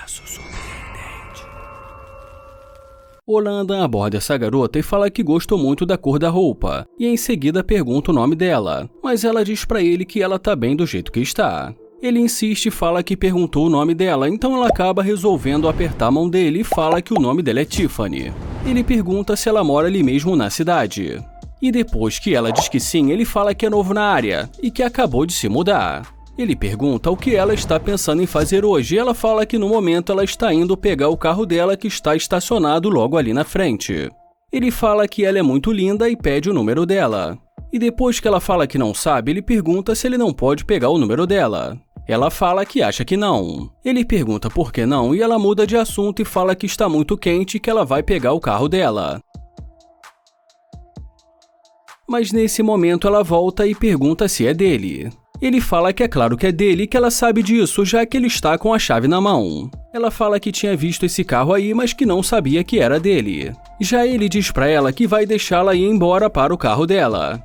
Caso surpreendente. Holanda aborda essa garota e fala que gostou muito da cor da roupa, e em seguida pergunta o nome dela, mas ela diz pra ele que ela tá bem do jeito que está. Ele insiste e fala que perguntou o nome dela, então ela acaba resolvendo apertar a mão dele e fala que o nome dela é Tiffany. Ele pergunta se ela mora ali mesmo na cidade. E depois que ela diz que sim, ele fala que é novo na área e que acabou de se mudar. Ele pergunta o que ela está pensando em fazer hoje e ela fala que no momento ela está indo pegar o carro dela que está estacionado logo ali na frente. Ele fala que ela é muito linda e pede o número dela. E depois que ela fala que não sabe, ele pergunta se ele não pode pegar o número dela. Ela fala que acha que não. Ele pergunta por que não e ela muda de assunto e fala que está muito quente e que ela vai pegar o carro dela. Mas nesse momento ela volta e pergunta se é dele. Ele fala que é claro que é dele e que ela sabe disso, já que ele está com a chave na mão. Ela fala que tinha visto esse carro aí, mas que não sabia que era dele. Já ele diz pra ela que vai deixá-la ir embora para o carro dela.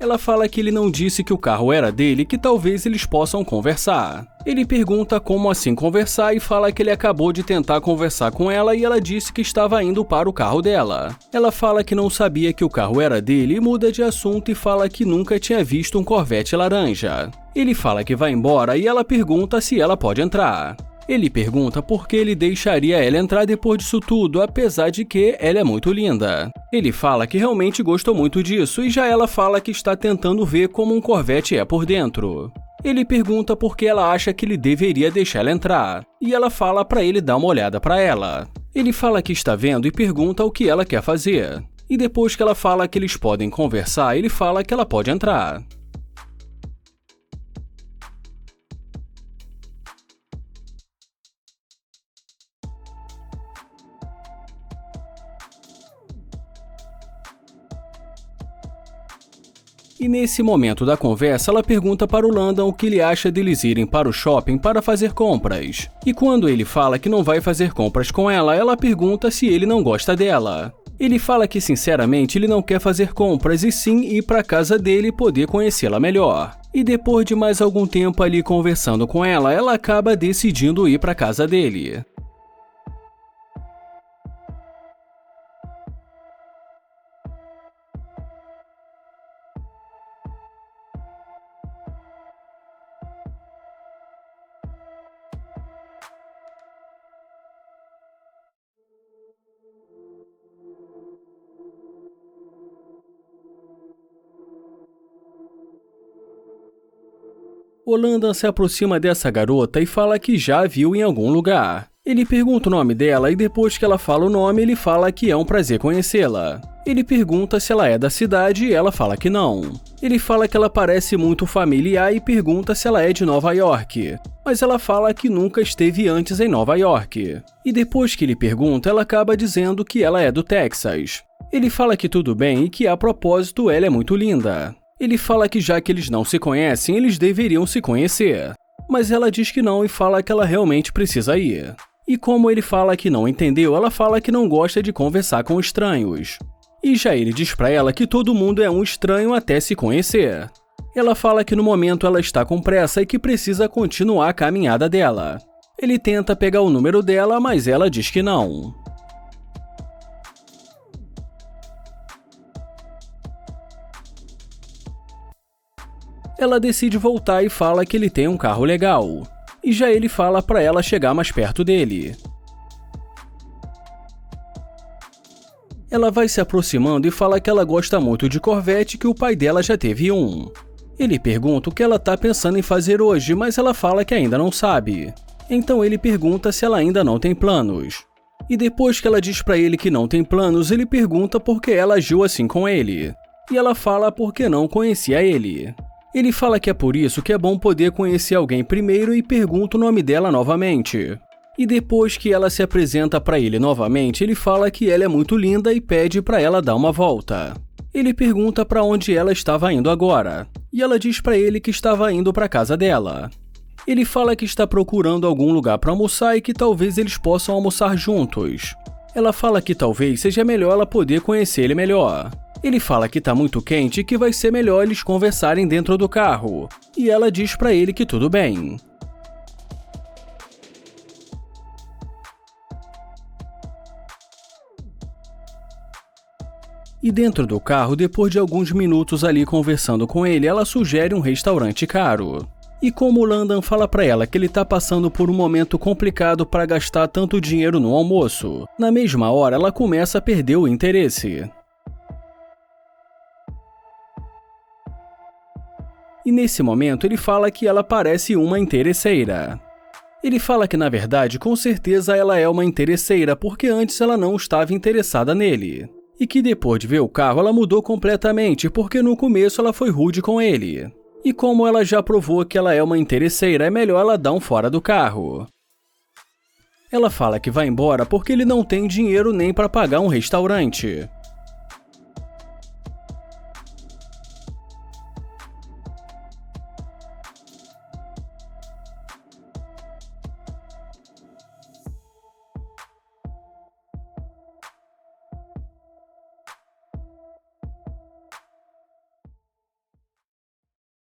Ela fala que ele não disse que o carro era dele e que talvez eles possam conversar. Ele pergunta como assim conversar e fala que ele acabou de tentar conversar com ela e ela disse que estava indo para o carro dela. Ela fala que não sabia que o carro era dele e muda de assunto e fala que nunca tinha visto um Corvette laranja. Ele fala que vai embora e ela pergunta se ela pode entrar. Ele pergunta por que ele deixaria ela entrar depois disso tudo, apesar de que ela é muito linda. Ele fala que realmente gostou muito disso e já ela fala que está tentando ver como um Corvette é por dentro. Ele pergunta por que ela acha que ele deveria deixar ela entrar, e ela fala para ele dar uma olhada para ela. Ele fala que está vendo e pergunta o que ela quer fazer. E depois que ela fala que eles podem conversar, ele fala que ela pode entrar. E nesse momento da conversa, ela pergunta para o Landon o que ele acha deles irem para o shopping para fazer compras. E quando ele fala que não vai fazer compras com ela, ela pergunta se ele não gosta dela. Ele fala que sinceramente ele não quer fazer compras e sim ir para a casa dele e poder conhecê-la melhor. E depois de mais algum tempo ali conversando com ela, ela acaba decidindo ir para a casa dele. Holanda se aproxima dessa garota e fala que já a viu em algum lugar. Ele pergunta o nome dela e depois que ela fala o nome, ele fala que é um prazer conhecê-la. Ele pergunta se ela é da cidade e ela fala que não. Ele fala que ela parece muito familiar e pergunta se ela é de Nova York. Mas ela fala que nunca esteve antes em Nova York. E depois que ele pergunta, ela acaba dizendo que ela é do Texas. Ele fala que tudo bem e que a propósito ela é muito linda. Ele fala que já que eles não se conhecem, eles deveriam se conhecer. Mas ela diz que não e fala que ela realmente precisa ir. E como ele fala que não entendeu, ela fala que não gosta de conversar com estranhos. E já ele diz pra ela que todo mundo é um estranho até se conhecer. Ela fala que no momento ela está com pressa e que precisa continuar a caminhada dela. Ele tenta pegar o número dela, mas ela diz que não. Ela decide voltar e fala que ele tem um carro legal. E já ele fala pra ela chegar mais perto dele. Ela vai se aproximando e fala que ela gosta muito de Corvette e que o pai dela já teve um. Ele pergunta o que ela tá pensando em fazer hoje, mas ela fala que ainda não sabe. Então ele pergunta se ela ainda não tem planos. E depois que ela diz pra ele que não tem planos, ele pergunta por que ela agiu assim com ele. E ela fala porque não conhecia ele. Ele fala que é por isso que é bom poder conhecer alguém primeiro e pergunta o nome dela novamente. E depois que ela se apresenta para ele novamente, ele fala que ela é muito linda e pede para ela dar uma volta. Ele pergunta para onde ela estava indo agora, e ela diz para ele que estava indo para a casa dela. Ele fala que está procurando algum lugar para almoçar e que talvez eles possam almoçar juntos. Ela fala que talvez seja melhor ela poder conhecer ele melhor. Ele fala que tá muito quente e que vai ser melhor eles conversarem dentro do carro. E ela diz pra ele que tudo bem. E dentro do carro, depois de alguns minutos ali conversando com ele, ela sugere um restaurante caro. E como o Landon fala pra ela que ele tá passando por um momento complicado para gastar tanto dinheiro no almoço, na mesma hora ela começa a perder o interesse. E nesse momento ele fala que ela parece uma interesseira. Ele fala que na verdade com certeza ela é uma interesseira porque antes ela não estava interessada nele. E que depois de ver o carro ela mudou completamente porque no começo ela foi rude com ele. E como ela já provou que ela é uma interesseira, é melhor ela dar um fora do carro. Ela fala que vai embora porque ele não tem dinheiro nem para pagar um restaurante.